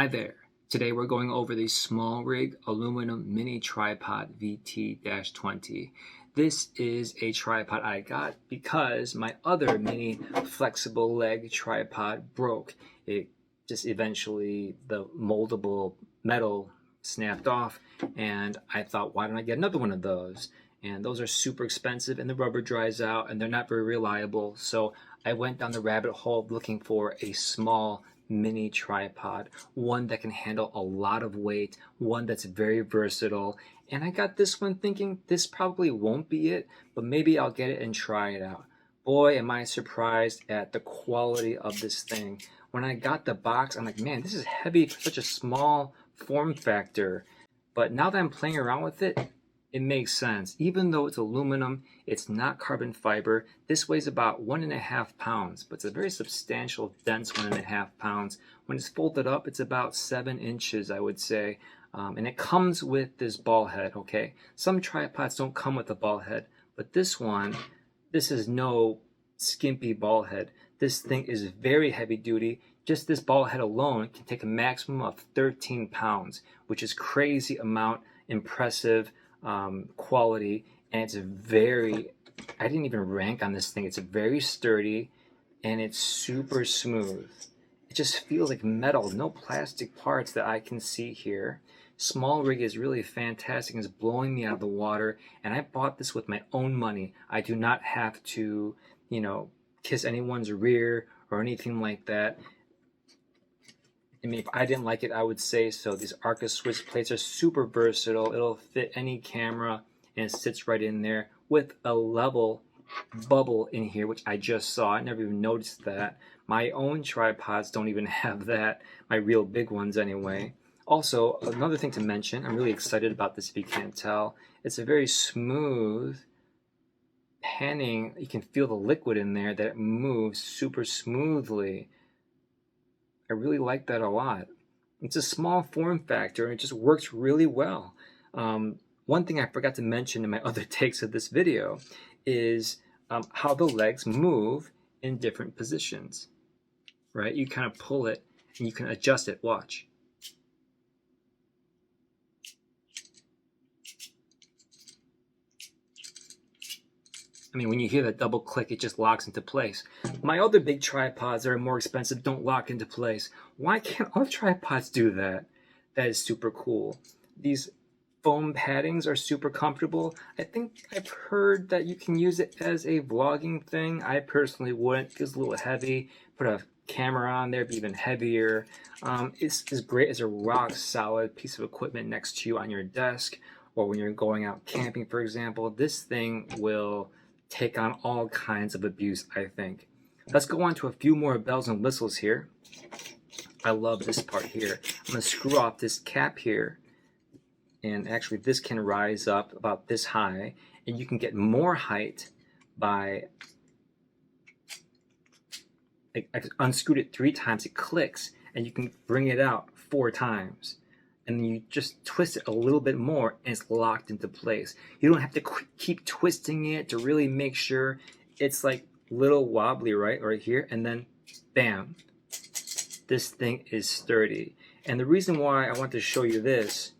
Hi there. Today we're going over the Smallrig aluminum mini tripod VT-20. This is a tripod I got because my other mini flexible leg tripod broke. It just eventually, the moldable metal snapped off, and I thought, why don't I get another one of those? And those are super expensive and the rubber dries out and they're not very reliable. So I went down the rabbit hole looking for a small mini tripod, one that can handle a lot of weight, one that's very versatile. And I got this one thinking this probably won't be it, but maybe I'll get it and try it out. Boy, am I surprised at the quality of this thing. When I got the box, I'm like, man, this is heavy for such a small form factor. But now that I'm playing around with it, it makes sense. Even though it's aluminum, it's not carbon fiber. This weighs about 1.5 pounds, but it's a very substantial, dense 1.5 pounds. When it's folded up, it's about 7 inches, I would say. And it comes with this ball head, okay? Some tripods don't come with a ball head, but this one, this is no skimpy ball head. This thing is very heavy duty. Just this ball head alone can take a maximum of 13 pounds, which is crazy amount, impressive quality. And it's very, I didn't even rank on this thing. It's very sturdy and it's super smooth. It just feels like metal, no plastic parts that I can see here. Smallrig is really fantastic. It's blowing me out of the water, and I bought this with my own money. I do not have to, kiss anyone's rear or anything like that. I mean, if I didn't like it, I would say so. These Arca Swiss plates are super versatile. It'll fit any camera, and it sits right in there with a level bubble in here, which I just saw. I never even noticed that. My own tripods don't even have that. My real big ones anyway. Also, another thing to mention, I'm really excited about this if you can't tell. It's a very smooth panning. You can feel the liquid in there, that it moves super smoothly. I really like that a lot. It's a small form factor and it just works really well. One thing I forgot to mention in my other takes of this video is how the legs move in different positions, right? You kind of pull it and you can adjust it. Watch. I mean, when you hear that double click, it just locks into place. My other big tripods that are more expensive don't lock into place. Why can't all tripods do that? That is super cool. These foam paddings are super comfortable. I think I've heard that you can use it as a vlogging thing. I personally wouldn't. It feels a little heavy. Put a camera on there, be even heavier. It's as great as a rock solid piece of equipment next to you on your desk, or when you're going out camping, for example. This thing will take on all kinds of abuse, I think. Let's go on to a few more bells and whistles here. I love this part here. I'm going to screw off this cap here, and actually this can rise up about this high, and you can get more height by, I unscrewed it 3 times, it clicks, and you can bring it out 4 times. And then you just twist it a little bit more and it's locked into place. You don't have to keep twisting it to really make sure. It's like little wobbly right here, and then bam, this thing is sturdy. And the reason why I want to show you this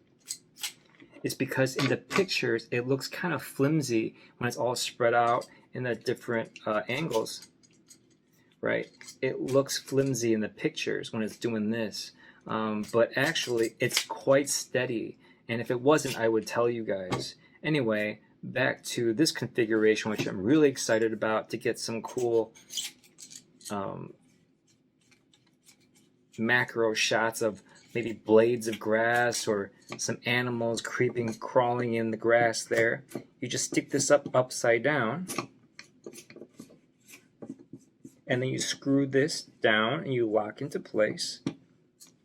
is because in the pictures it looks kind of flimsy when it's all spread out in the different angles, right? It looks flimsy in the pictures when it's doing this. But actually it's quite steady, and if it wasn't, I would tell you guys. Anyway, back to this configuration, which I'm really excited about, to get some cool macro shots of maybe blades of grass or some animals crawling in the grass there. You just stick this upside down, and then you screw this down and you lock into place.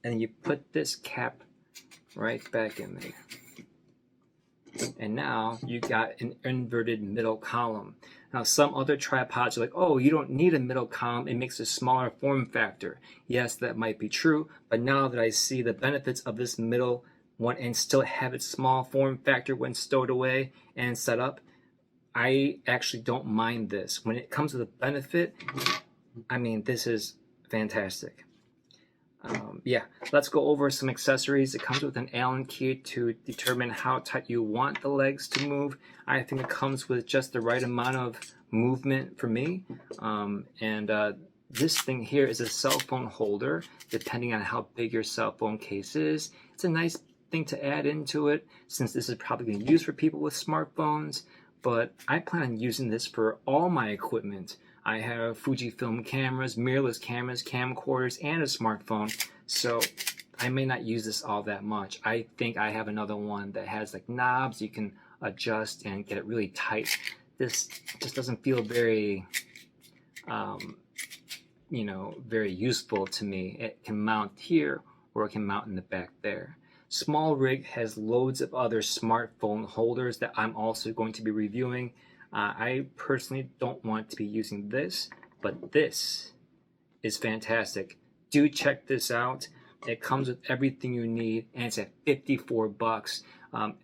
And you put this cap right back in there. And now you got an inverted middle column. Now some other tripods are like, oh, you don't need a middle column, it makes a smaller form factor. Yes, that might be true, but now that I see the benefits of this middle one and still have its small form factor when stowed away and set up, I actually don't mind this. When it comes to the benefit, I mean, this is fantastic. Yeah, let's go over some accessories. It comes with an Allen key to determine how tight you want the legs to move. I think it comes with just the right amount of movement for me. This thing here is a cell phone holder, depending on how big your cell phone case is. It's a nice thing to add into it, since this is probably going to be used for people with smartphones, but I plan on using this for all my equipment. I have Fujifilm cameras, mirrorless cameras, camcorders, and a smartphone, so I may not use this all that much. I think I have another one that has like knobs you can adjust and get it really tight. This just doesn't feel very, very useful to me. It can mount here, or it can mount in the back there. Smallrig has loads of other smartphone holders that I'm also going to be reviewing. I personally don't want to be using this, but this is fantastic. Do check this out. It comes with everything you need, and it's at 54 bucks.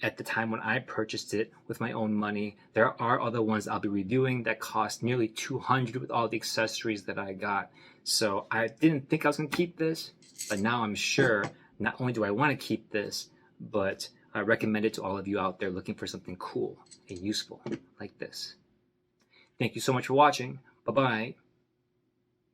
At the time when I purchased it with my own money. There are other ones I'll be reviewing that cost nearly 200 with all the accessories that I got. So I didn't think I was going to keep this, but now I'm sure. Not only do I want to keep this, but I recommend it to all of you out there looking for something cool and useful like this. Thank you so much for watching. Bye-bye.